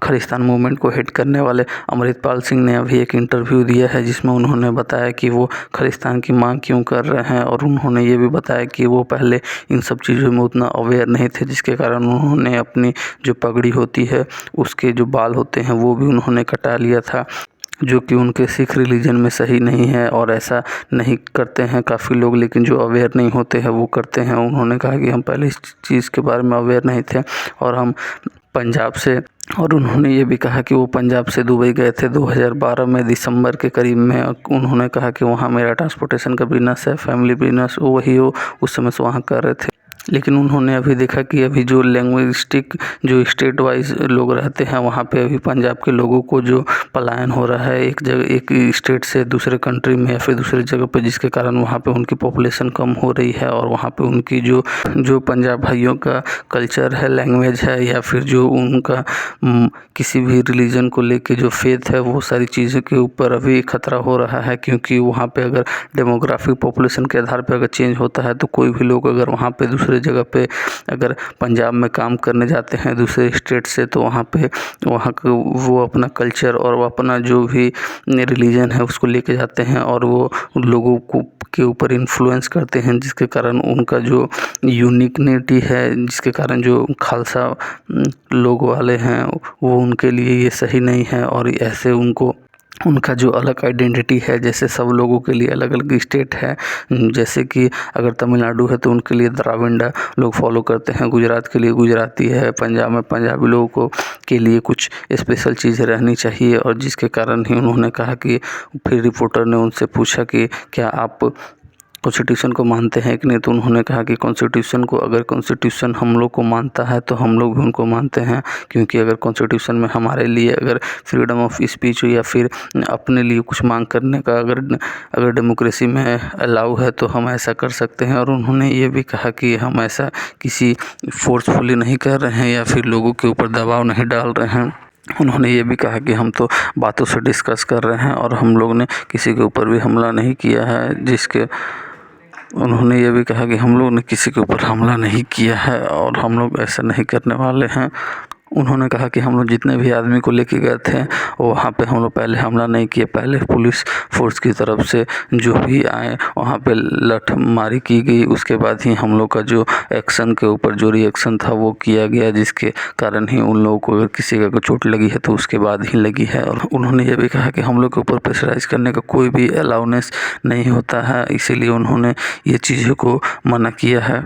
Khalistan movement को head करने वाले अमृतपाल सिंह ने अभी एक इंटरव्यू दिया है जिसमें उन्होंने बताया कि वो खालिस्तान की मांग क्यों कर रहे हैं, और उन्होंने ये भी बताया कि वो पहले इन सब चीज़ों में उतना अवेयर नहीं थे, जिसके कारण उन्होंने अपनी जो पगड़ी होती है उसके जो बाल होते हैं वो भी उन्होंने कटा लिया था, जो कि उनके सिख रिलीजन में सही नहीं है और ऐसा नहीं करते हैं काफ़ी लोग, लेकिन जो अवेयर नहीं होते हैं वो करते हैं। उन्होंने कहा कि हम पहले इस चीज़ के बारे में अवेयर नहीं थे और हम पंजाब से, और उन्होंने ये भी कहा कि वो पंजाब से दुबई गए थे 2012 में दिसंबर के करीब में। उन्होंने कहा कि वहाँ मेरा ट्रांसपोर्टेशन का बिजनेस है, फैमिली बिजनेस वही हो उस समय से वहाँ कर रहे थे। लेकिन उन्होंने अभी देखा कि अभी जो लैंग्विस्टिक जो स्टेट वाइज लोग रहते हैं वहाँ पे अभी पंजाब के लोगों को जो पलायन हो रहा है एक जगह एक स्टेट से दूसरे कंट्री में या फिर दूसरी जगह पे, जिसके कारण वहाँ पे उनकी पॉपुलेशन कम हो रही है और वहाँ पे उनकी जो पंजाब भाइयों का कल्चर है, लैंग्वेज है, या फिर जो उनका किसी भी रिलीजन को लेके जो फेथ है, वो सारी चीज़ों के ऊपर अभी खतरा हो रहा है। क्योंकि वहाँ पे अगर डेमोग्राफिक पॉपुलेशन के आधार पे अगर चेंज होता है तो कोई भी लोग अगर वहाँ पे दूसरे जगह पे अगर पंजाब में काम करने जाते हैं दूसरे स्टेट से, तो वहाँ पे वहाँ का वो अपना कल्चर और वो अपना जो भी रिलीजन है उसको लेके जाते हैं और वो लोगों को के ऊपर इन्फ्लुएंस करते हैं, जिसके कारण उनका जो यूनिकनिटी है, जिसके कारण जो खालसा लोग वाले हैं वो उनके लिए ये सही नहीं है। और ऐसे उनको उनका जो अलग आइडेंटिटी है, जैसे सब लोगों के लिए अलग अलग स्टेट है, जैसे कि अगर तमिलनाडु है तो उनके लिए द्राविड़ लोग फॉलो करते हैं, गुजरात के लिए गुजराती है, पंजाब में पंजाबी लोगों को के लिए कुछ स्पेशल चीज़ें रहनी चाहिए। और जिसके कारण ही उन्होंने कहा कि फिर रिपोर्टर ने उनसे पूछा कि क्या आप कॉन्स्टिट्यूशन को मानते हैं कि नहीं, तो उन्होंने कहा कि कॉन्स्टिट्यूशन को अगर कॉन्स्टिट्यूशन हम लोग को मानता है तो हम लोग भी उनको मानते हैं, क्योंकि अगर कॉन्स्टिट्यूशन में हमारे लिए अगर फ्रीडम ऑफ स्पीच हो या फिर अपने लिए कुछ मांग करने का अगर डेमोक्रेसी में अलाउ है तो हम ऐसा कर सकते हैं। और उन्होंने ये भी कहा कि हम ऐसा किसी फोर्सफुली नहीं कर रहे हैं या फिर लोगों के ऊपर दबाव नहीं डाल रहे हैं। उन्होंने ये भी कहा कि हम तो बातों से डिस्कस कर रहे हैं और हम लोग ने किसी के ऊपर भी हमला नहीं किया है, उन्होंने ये भी कहा कि हम लोग ने किसी के ऊपर हमला नहीं किया है और हम लोग ऐसा नहीं करने वाले हैं। उन्होंने कहा कि हम लोग जितने भी आदमी को लेके गए थे वहाँ पे हम लोग पहले हमला नहीं किए, पहले पुलिस फोर्स की तरफ से जो भी आए वहाँ पे लठमारी की गई, उसके बाद ही हम लोग का जो एक्शन के ऊपर जो रिएक्शन था वो किया गया, जिसके कारण ही उन लोगों को अगर किसी का चोट लगी है तो उसके बाद ही लगी है। और उन्होंने ये भी कहा कि हम लोग के ऊपर प्रेशराइज करने का कोई भी अलाउनेस नहीं होता है, इसीलिए उन्होंने ये चीज़ों को मना किया है।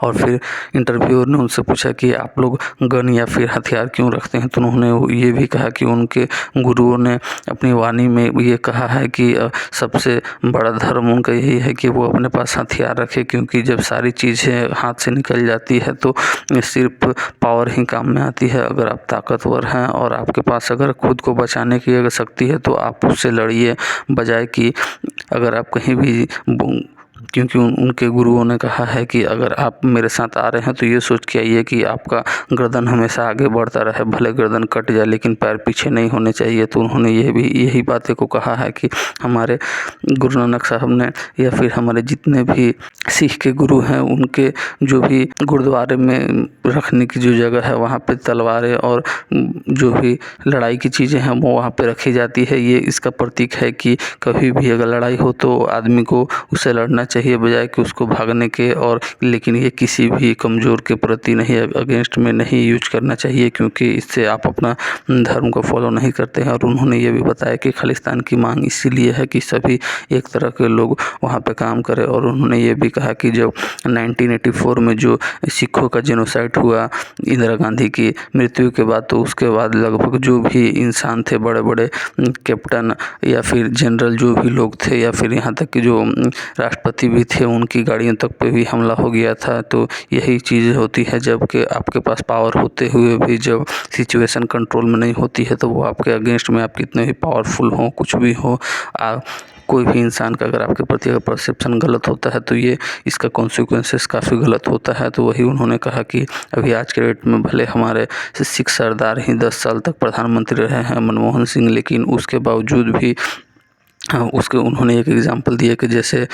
और फिर इंटरव्यूअर ने उनसे पूछा कि आप लोग गन या फिर हथियार क्यों रखते हैं, तो उन्होंने ये भी कहा कि उनके गुरुओं ने अपनी वाणी में ये कहा है कि सबसे बड़ा धर्म उनका यही है कि वो अपने पास हथियार रखे, क्योंकि जब सारी चीज़ें हाथ से निकल जाती है तो सिर्फ पावर ही काम में आती है। अगर आप ताकतवर हैं और आपके पास अगर खुद को बचाने की अगर शक्ति है तो आप उससे लड़िए, बजाय कि अगर आप कहीं भी, क्योंकि उनके गुरुओं ने कहा है कि अगर आप मेरे साथ आ रहे हैं तो ये सोच के आइए कि आपका गर्दन हमेशा आगे बढ़ता रहे, भले गर्दन कट जाए लेकिन पैर पीछे नहीं होने चाहिए। तो उन्होंने यही बातें को कहा है कि हमारे गुरु नानक साहब ने या फिर हमारे जितने भी सिख के गुरु हैं उनके जो भी गुरुद्वारे में रखने की जो जगह है वहाँ पे तलवारें और जो भी लड़ाई की चीज़ें हैं वो वहाँ पे रखी जाती है। ये इसका प्रतीक है कि कभी भी अगर लड़ाई हो तो आदमी को उससे लड़ना चाहिए बजाय कि उसको भागने के, और लेकिन ये किसी भी कमज़ोर के प्रति नहीं, अगेंस्ट में नहीं यूज करना चाहिए, क्योंकि इससे आप अपना धर्म को फॉलो नहीं करते हैं। और उन्होंने ये भी बताया कि खालिस्तान की मांग इसीलिए है कि सभी एक तरह के लोग वहाँ पे काम करें। और उन्होंने ये भी कहा कि जब 1984 में जो सिखों का जेनोसाइड हुआ इंदिरा गांधी की मृत्यु के बाद, तो उसके बाद लगभग जो भी इंसान थे, बड़े बड़े कैप्टन या फिर जनरल जो भी लोग थे या फिर यहाँ तक कि जो राष्ट्रपति भी थे, उनकी गाड़ियों तक पे भी हमला हो गया था। तो यही चीज़ होती है, जबकि आपके पास पावर होते हुए भी जब सिचुएशन कंट्रोल में नहीं होती है तो वो आपके अगेंस्ट में, आप कितने भी पावरफुल हो, कुछ भी हो, कोई भी इंसान का अगर आपके प्रति अगर परसेप्शन गलत होता है तो ये इसका कॉन्सिक्वेंसेस काफ़ी गलत होता है। तो वही उन्होंने कहा कि अभी आज के डेट में भले हमारे सिख सरदार ही 10 साल तक प्रधानमंत्री रहे हैं, मनमोहन सिंह, लेकिन उसके बावजूद भी उसके उन्होंने एक एग्जांपल दिया कि जैसे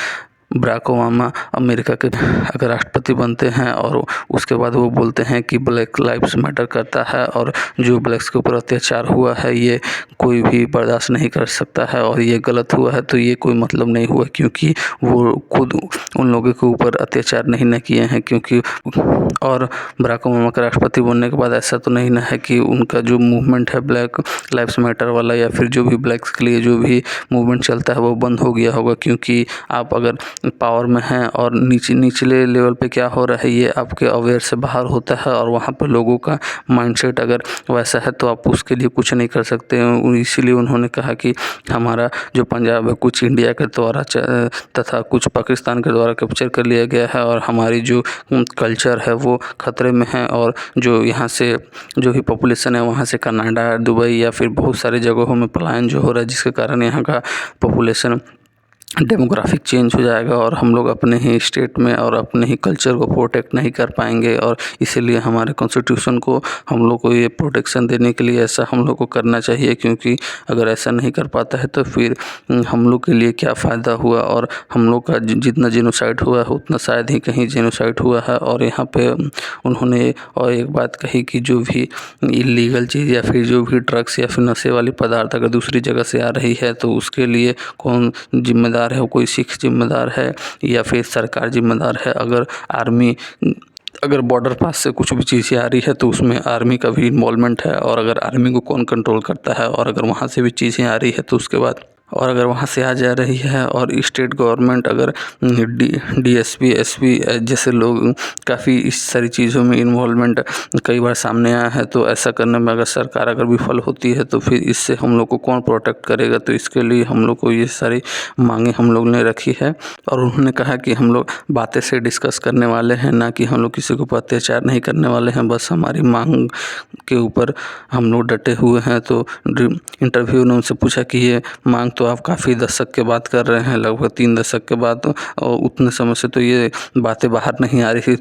बराक ओबामा अमेरिका के अगर राष्ट्रपति बनते हैं और उसके बाद वो बोलते हैं कि ब्लैक लाइव्स मैटर करता है और जो ब्लैक्स के ऊपर अत्याचार हुआ है ये कोई भी बर्दाश्त नहीं कर सकता है और ये गलत हुआ है, तो ये कोई मतलब नहीं हुआ क्योंकि वो खुद उन लोगों के ऊपर अत्याचार नहीं न किए हैं। क्योंकि और बराक ओबामा का राष्ट्रपति बनने के बाद ऐसा तो नहीं ना है कि उनका जो मूवमेंट है ब्लैक लाइव्स मैटर वाला या फिर जो भी ब्लैक्स के लिए जो भी मूवमेंट चलता है वो बंद हो गया होगा। क्योंकि आप अगर पावर में हैं और निचले लेवल पे क्या हो रहा है ये आपके अवेयर से बाहर होता है और वहाँ पर लोगों का माइंडसेट अगर वैसा है तो आप उसके लिए कुछ नहीं कर सकते हैं। इसीलिए उन्होंने कहा कि हमारा जो पंजाब है कुछ इंडिया के द्वारा तथा कुछ पाकिस्तान के द्वारा कैप्चर कर लिया गया है और हमारी जो कल्चर है वो खतरे में है और जो यहाँ से जो भी पॉपुलेशन है वहाँ से कनाडा, दुबई या फिर बहुत सारे जगहों में पलायन जो हो रहा है जिसके कारण यहाँ का पॉपुलेशन डेमोग्राफिक चेंज हो जाएगा और हम लोग अपने ही स्टेट में और अपने ही कल्चर को प्रोटेक्ट नहीं कर पाएंगे। और इसीलिए हमारे कॉन्स्टिट्यूशन को हम लोग को ये प्रोटेक्शन देने के लिए ऐसा हम लोग को करना चाहिए। क्योंकि अगर ऐसा नहीं कर पाता है तो फिर हम लोग के लिए क्या फ़ायदा हुआ और हम लोग का जितना जेनोसाइड हुआ है उतना शायद ही कहीं जेनोसाइड हुआ है। और यहाँ पे उन्होंने और एक बात कही कि जो भी इलीगल चीज़ या फिर जो भी ड्रग्स या फिर नशे वाली पदार्थ अगर दूसरी जगह से आ रही है तो उसके लिए कौन जिम्मेदार है, कोई सिख जिम्मेदार है या फिर सरकार जिम्मेदार है। अगर बॉर्डर पास से कुछ भी चीज़ें आ रही है तो उसमें आर्मी का भी इन्वॉल्वमेंट है और अगर आर्मी को कौन कंट्रोल करता है और अगर वहाँ से भी चीज़ें आ रही है तो उसके बाद और अगर वहाँ से आ जा रही है और स्टेट गवर्नमेंट अगर डीएसपी एसपी जैसे लोग काफ़ी इस सारी चीज़ों में इन्वॉल्वमेंट कई बार सामने आया है तो ऐसा करने में अगर सरकार अगर विफल होती है तो फिर इससे हम लोग को कौन प्रोटेक्ट करेगा। तो इसके लिए हम लोग को ये सारी मांगे हम लोग ने रखी है और उन्होंने कहा कि हम लोग बातें से डिस्कस करने वाले हैं, ना कि हम लोग किसी के ऊपर अत्याचार नहीं करने वाले हैं। बस हमारी मांग के ऊपर हम लोग डटे हुए हैं। तो इंटरव्यू ने उनसे पूछा कि ये मांग तो आप काफ़ी दशक के बाद कर रहे हैं, लगभग 3 दशक के बाद, और उतने समय से तो ये बातें बाहर नहीं आ रही थी।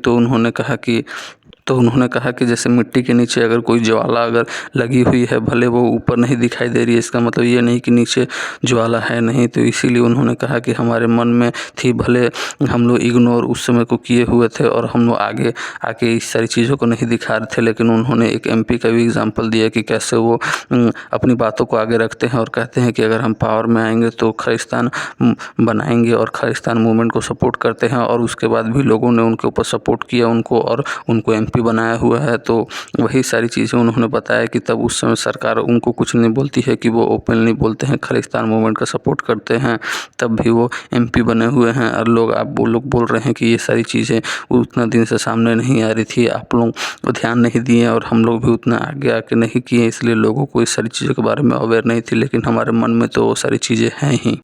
तो उन्होंने कहा कि जैसे मिट्टी के नीचे अगर कोई ज्वाला अगर लगी हुई है, भले वो ऊपर नहीं दिखाई दे रही है, इसका मतलब ये नहीं कि नीचे ज्वाला है नहीं। तो इसीलिए उन्होंने कहा कि हमारे मन में थी, भले हम लोग इग्नोर उस समय को किए हुए थे और हम लोग आगे आके इस सारी चीज़ों को नहीं दिखा रहे थे, लेकिन उन्होंने एक एमपी का भी एग्जाम्पल दिया कि कैसे वो अपनी बातों को आगे रखते हैं और कहते हैं कि अगर हम पावर में आएंगे तो खालिस्तान बनाएंगे और खालिस्तान मूवमेंट को सपोर्ट करते हैं। और उसके बाद भी लोगों ने उनके ऊपर सपोर्ट किया उनको और उनको एमपी बनाया हुआ है। तो वही सारी चीज़ें उन्होंने बताया कि तब उस समय सरकार उनको कुछ नहीं बोलती है कि वो ओपनली बोलते हैं खालिस्तान मूवमेंट का सपोर्ट करते हैं, तब भी वो एमपी बने हुए हैं। और वो लोग बोल रहे हैं कि ये सारी चीज़ें उतना दिन से सामने नहीं आ रही थी, आप लोग ध्यान नहीं दिए और हम लोग भी उतना आगे आके नहीं किए, इसलिए लोगों को इस सारी चीज़ों के बारे में अवेयर नहीं थी। लेकिन हमारे मन में तो वो सारी चीज़ें हैं ही।